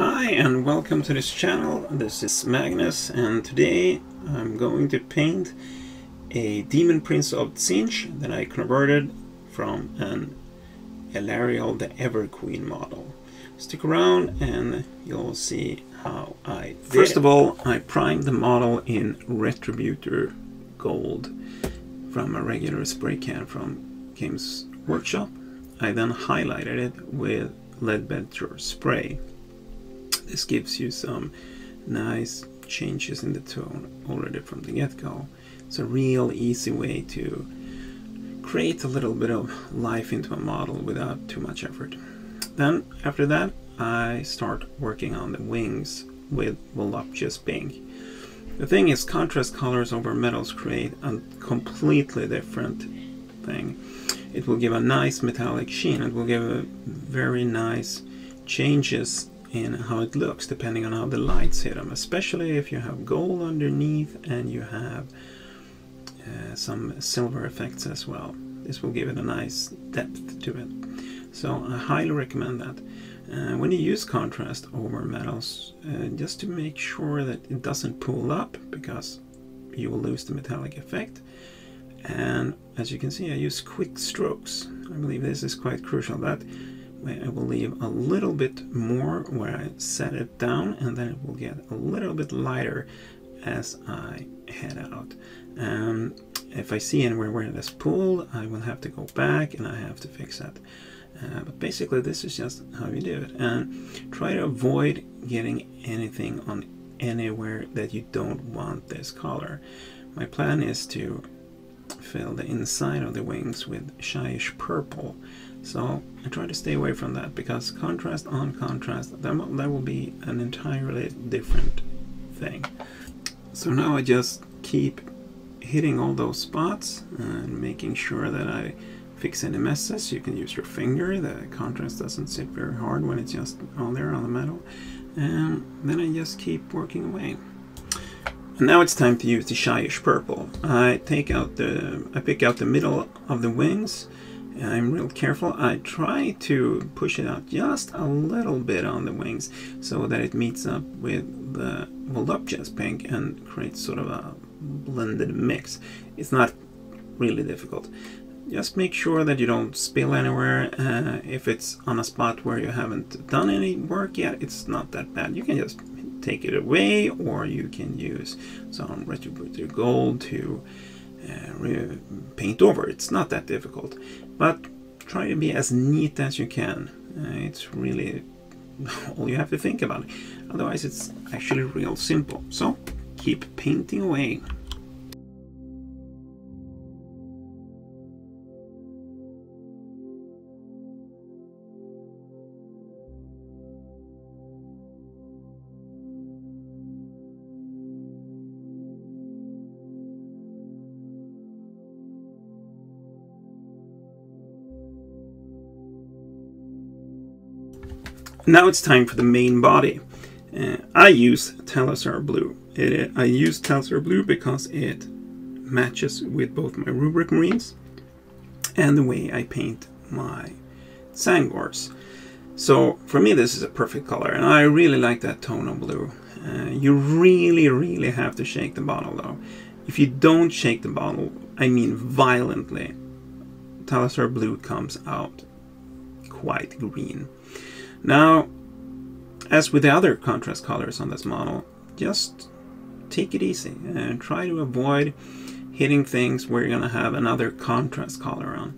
Hi and welcome to this channel. This is Magnus, and today I'm going to paint a Demon Prince of Tzeentch that I converted from an Alarielle the Everqueen model. Stick around and you'll see how I did. First of all, I primed the model in Retributor Gold from a regular spray can from Games Workshop. I then highlighted it with Ledbetter spray. This gives you some nice changes in the tone already from the get-go. It's a real easy way to create a little bit of life into a model without too much effort. Then after that I start working on the wings with voluptuous pink. The thing is, contrast colors over metals create a completely different thing. It will give a nice metallic sheen. It will give a very nice changes in how it looks depending on how the lights hit them, especially if you have gold underneath and you have some silver effects as well. This will give it a nice depth to it. So I highly recommend that. When you use contrast over metals, just to make sure that it doesn't pull up, because you will lose the metallic effect. And as you can see, I use quick strokes. I believe this is quite crucial. That I will leave a little bit more where I set it down, and then it will get a little bit lighter as I head out. If I see anywhere where it is pulled, I will have to go back and I have to fix that. But basically this is just how you do it, and try to avoid getting anything on anywhere that you don't want this color. My plan is to fill the inside of the wings with shyish purple. So I try to stay away from that, because contrast on contrast, that will be an entirely different thing. So now I just keep hitting all those spots and making sure that I fix any messes. You can use your finger. The contrast doesn't sit very hard when it's just on there on the metal. And then I just keep working away. And now it's time to use the shyish purple. I pick out the middle of the wings. I'm real careful. I try to push it out just a little bit on the wings so that it meets up with the voluptuous pink and creates sort of a blended mix. It's not really difficult. Just make sure that you don't spill anywhere. If it's on a spot where you haven't done any work yet, it's not that bad. You can just take it away, or you can use some Retributor Gold to paint over. It's not that difficult, but try to be as neat as you can. It's really all you have to think about. Otherwise it's actually real simple. So keep painting away. Now it's time for the main body. I use Talazar Blue. I use Talazar Blue because it matches with both my Rubric Marines and the way I paint my Tzaangors. So for me this is a perfect color, and I really like that tone of blue. You really have to shake the bottle though. If you don't shake the bottle, I mean violently, Talazar Blue comes out quite green. Now, as with the other contrast colors on this model, just take it easy and try to avoid hitting things where you're going to have another contrast color on.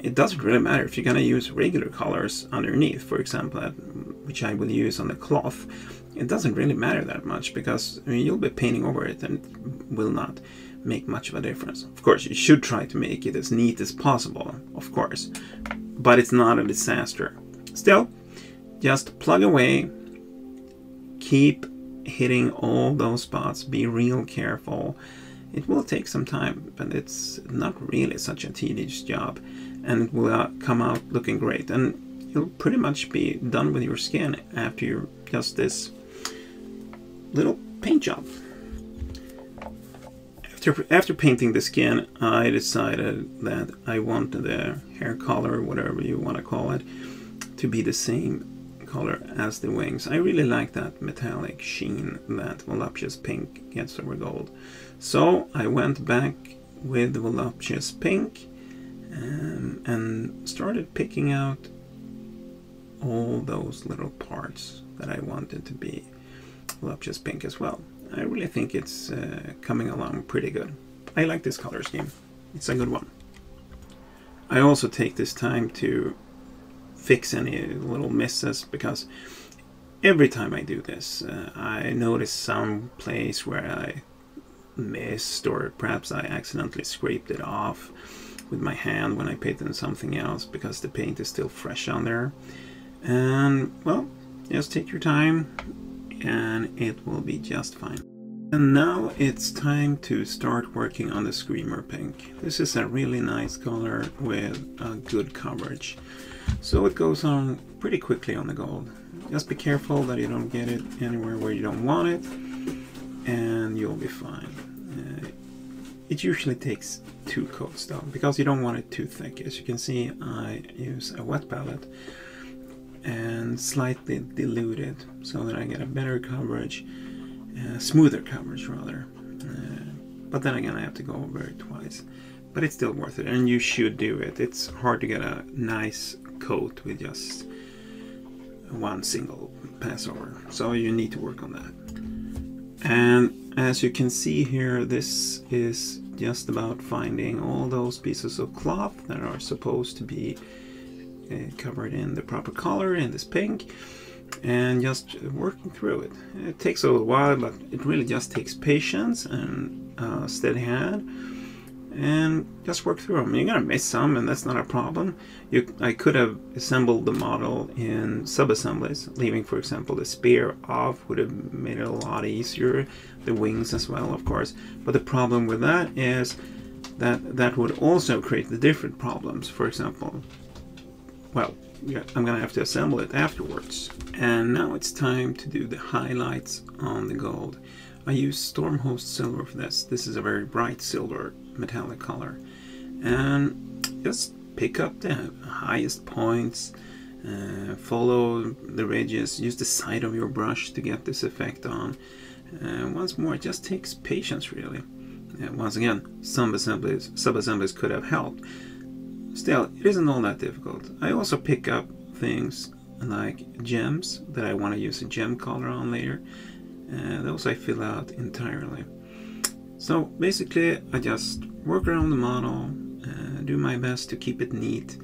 It doesn't really matter if you're going to use regular colors underneath, for example, which I will use on the cloth. It doesn't really matter that much, because I mean, you'll be painting over it and it will not make much of a difference. Of course, you should try to make it as neat as possible, of course, but it's not a disaster. Still, just plug away, keep hitting all those spots, be real careful. It will take some time, but it's not really such a tedious job, and it will come out looking great, and you'll pretty much be done with your skin after just this little paint job. After painting the skin, I decided that I wanted the hair color, whatever you want to call it, to be the same color as the wings. I really like that metallic sheen that Voluptuous Pink gets over gold. So I went back with the Voluptuous Pink and started picking out all those little parts that I wanted to be Voluptuous Pink as well. I really think it's coming along pretty good. I like this color scheme. It's a good one. I also take this time to fix any little misses, because every time I do this I notice some place where I missed, or perhaps I accidentally scraped it off with my hand when I painted something else because the paint is still fresh on there. And well, just take your time and it will be just fine. And now it's time to start working on the Screamer Pink. This is a really nice color with a good coverage. So it goes on pretty quickly on the gold. Just be careful that you don't get it anywhere where you don't want it, and you'll be fine. It usually takes 2 coats though, because you don't want it too thick. As you can see, I use a wet palette and slightly dilute it so that I get a better coverage, smoother coverage rather. But then again, I have to go over it twice. But it's still worth it, and you should do it. It's hard to get a nice coat with just one single pass over, so you need to work on that. And as you can see here, this is just about finding all those pieces of cloth that are supposed to be covered in the proper color, in this pink, and just working through it. It takes a little while, but it really just takes patience and a steady hand, and just work through them. You're gonna miss some, and that's not a problem. I could have assembled the model in sub-assemblies, leaving, for example, the spear off would have made it a lot easier. The wings as well, of course. But the problem with that is that would also create the different problems. For example, well, yeah, I'm gonna have to assemble it afterwards. And now it's time to do the highlights on the gold. I use Stormhost Silver for this. This is a very bright silver metallic color. And just pick up the highest points, follow the ridges, use the side of your brush to get this effect on. Once more, it just takes patience really. Once again, sub-assemblies could have helped. Still, it isn't all that difficult. I also pick up things like gems that I want to use a gem color on later. Those I fill out entirely. So basically I just work around the model, do my best to keep it neat,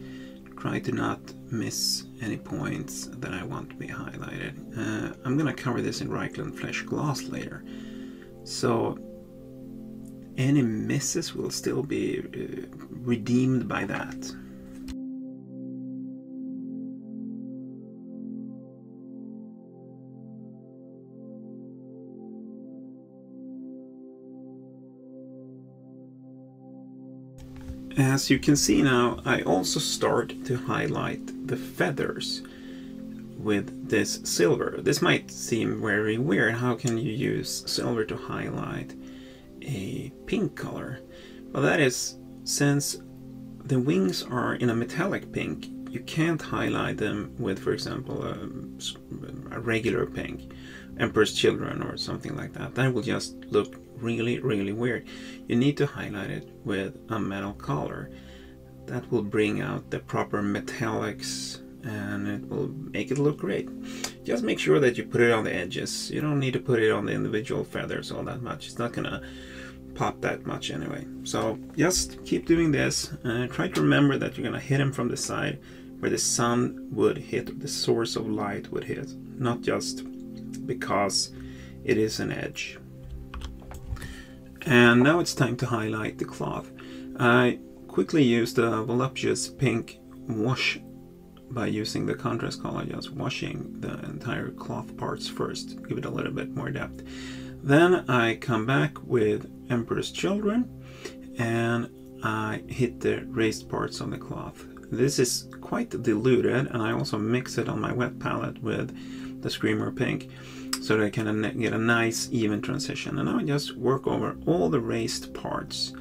try to not miss any points that I want to be highlighted. I'm gonna cover this in Reikland Flesh Gloss later, so any misses will still be redeemed by that. As you can see now, I also start to highlight the feathers with this silver. This might seem very weird. How can you use silver to highlight a pink color? Well, that is, since the wings are in a metallic pink, you can't highlight them with, for example, a regular pink, Emperor's Children or something like that. That will just look really, really weird. You need to highlight it with a metal color. That will bring out the proper metallics and it will make it look great. Just make sure that you put it on the edges. You don't need to put it on the individual feathers all that much. It's not gonna pop that much anyway. So just keep doing this. Try to remember that you're gonna hit them from the side where the sun would hit, the source of light would hit, not just because it is an edge. And now it's time to highlight the cloth. I quickly used a voluptuous pink wash by using the contrast color, just washing the entire cloth parts first, give it a little bit more depth. Then I come back with Emperor's Children and I hit the raised parts on the cloth. This is quite diluted, and I also mix it on my wet palette with the Screamer Pink, so that I can get a nice even transition. And now I just work over all the raised parts,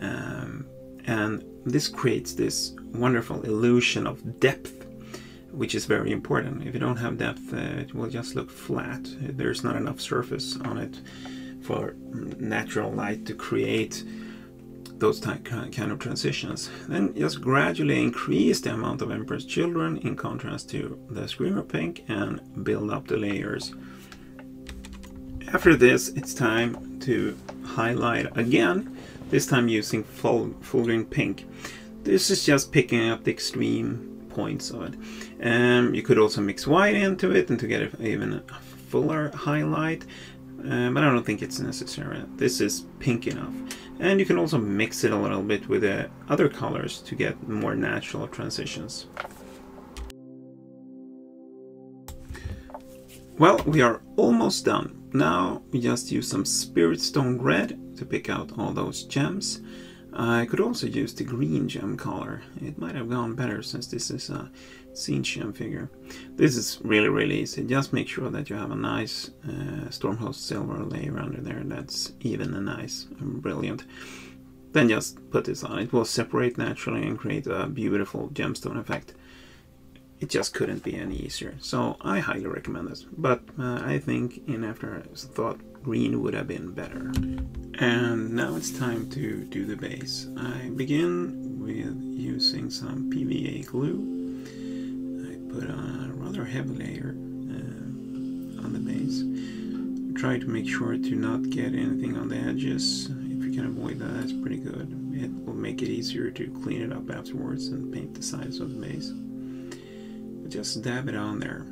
and this creates this wonderful illusion of depth which is very important. If you don't have depth, it will just look flat. There's not enough surface on it for natural light to create those kind of transitions. Then just gradually increase the amount of Emperor's Children in contrast to the Screamer Pink and build up the layers. After this, it's time to highlight again, this time using full green pink. This is just picking up the extreme points of it. You could also mix white into it and to get even a fuller highlight, but I don't think it's necessary. This is pink enough. And you can also mix it a little bit with other colors to get more natural transitions. Well, we are almost done. Now we just use some Spirit Stone Red to pick out all those gems. I could also use the green gem color. It might have gone better since this is a Tzeentch gem figure. This is really easy. Just make sure that you have a nice Stormhost silver layer under there that's even and nice and brilliant. Then just put this on. It will separate naturally and create a beautiful gemstone effect. It just couldn't be any easier. So I highly recommend this. But I think in after thought green would have been better. And now it's time to do the base. I begin with using some PVA glue. I put on a rather heavy layer on the base. Try to make sure to not get anything on the edges. If you can avoid that, that's pretty good. It will make it easier to clean it up afterwards and paint the sides of the base. But just dab it on there.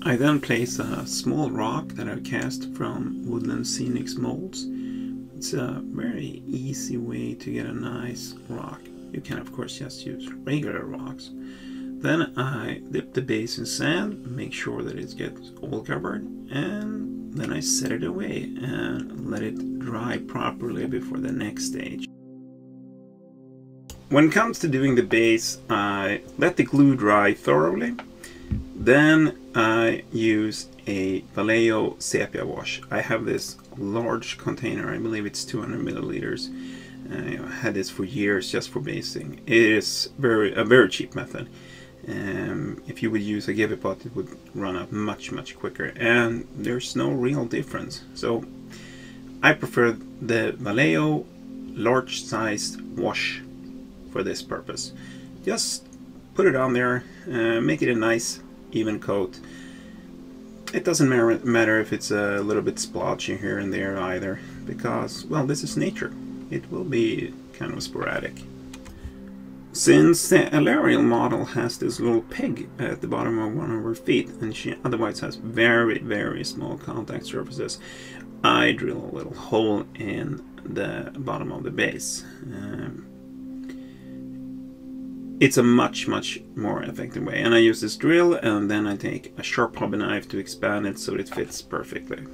I then place a small rock that I've cast from Woodland Scenics molds. It's a very easy way to get a nice rock. You can of course just use regular rocks. Then I dip the base in sand, make sure that it gets all covered, and then I set it away and let it dry properly before the next stage. When it comes to doing the base, I let the glue dry thoroughly. Then I use a Vallejo Sepia wash. I have this large container, I believe it's 200 milliliters. I had this for years just for basing. It is a very cheap method. If you would use a give pot, it would run out much quicker, and there's no real difference. So I prefer the Vallejo large sized wash for this purpose. Just put it on there, make it a nice even coat. It doesn't matter if it's a little bit splotchy here and there either, because, well, this is nature. It will be kind of sporadic. Since the Alarielle model has this little peg at the bottom of one of her feet, and she otherwise has very small contact surfaces, I drill a little hole in the bottom of the base. It's a much more effective way, and I use this drill and then I take a sharp hobby knife to expand it so it fits perfectly.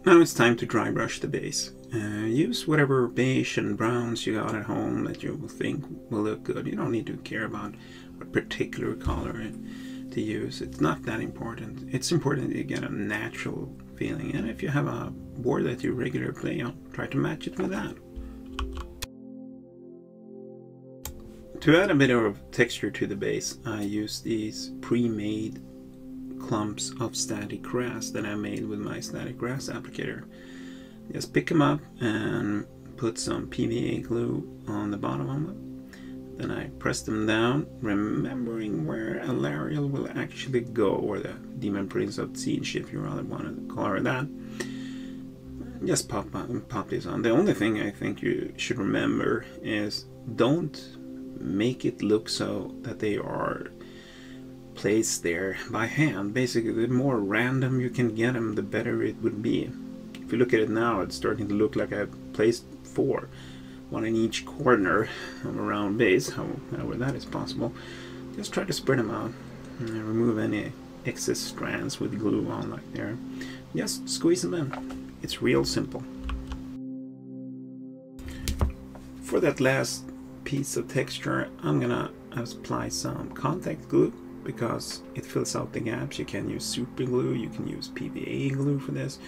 Now it's time to dry brush the base. Use whatever beige and browns you got at home that you will think will look good. You don't need to care about what particular color to use. It's not that important. It's important that you get a natural feeling, and if you have a board that you regularly play on, try to match it with that. To add a bit of texture to the base, I use these pre-made clumps of static grass that I made with my static grass applicator. Just pick them up and put some PVA glue on the bottom of them. Then I press them down, remembering where Alarielle will actually go, or the Demon Prince of Tzeentch, if you rather want to call her that. Just pop these on. The only thing I think you should remember is don't make it look so that they are placed there by hand. Basically, the more random you can get them, the better it would be. If you look at it now, it's starting to look like I've placed 4. One in each corner of a round base, however that is possible. Just try to spread them out and remove any excess strands with glue on like there. Just squeeze them in. It's real simple. For that last piece of texture, I'm gonna apply some contact glue because it fills out the gaps. You can use super glue, you can use PVA glue for this,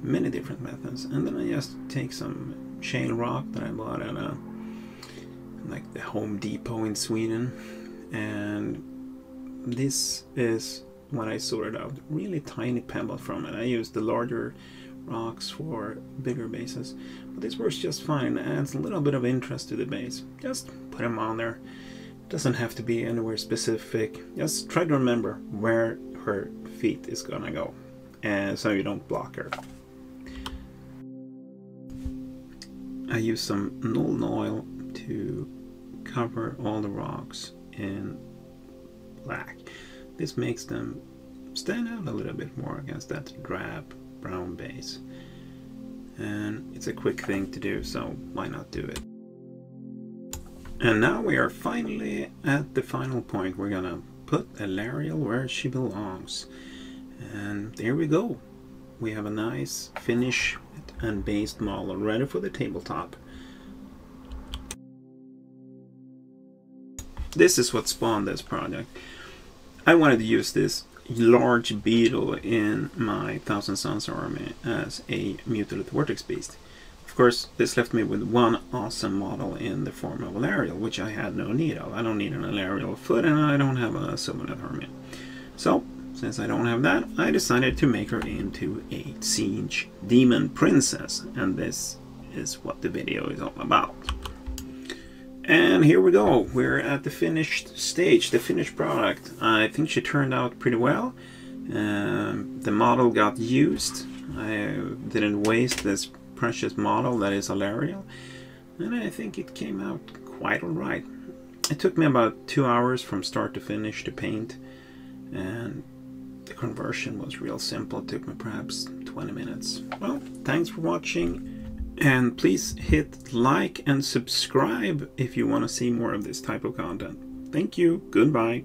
many different methods. And then I just take some shale rock that I bought at like the Home Depot in Sweden, and this is what I sorted out, really tiny pebbles from it. I used the larger rocks for bigger bases, but this works just fine. It adds a little bit of interest to the base. Just put them on there. It doesn't have to be anywhere specific. Just try to remember where her feet is gonna go, and so you don't block her. I use some Nuln oil to cover all the rocks in black. This makes them stand out a little bit more against that drab brown base, and it's a quick thing to do, so why not do it? And now we are finally at the final point. We're gonna put Alarielle where she belongs, and there we go. We have a nice finished and based model ready for the tabletop. This is what spawned this project. I wanted to use this large beetle in my Thousand Sons army as a mutilated vortex beast. Of course, this left me with one awesome model in the form of Alarielle, which I had no need of. I don't need an Alarielle foot, and I don't have a Sylvaneth army. So, since I don't have that, I decided to make her into a Tzeentch demon princess, and this is what the video is all about. And here we go. We're at the finished stage, the finished product. I think she turned out pretty well. The model got used. I didn't waste this precious model that is Alarielle, and I think it came out quite alright. It took me about 2 hours from start to finish to paint, and the conversion was real simple. It took me perhaps 20 minutes. Well, thanks for watching. And please hit like and subscribe if you want to see more of this type of content. Thank you. Goodbye.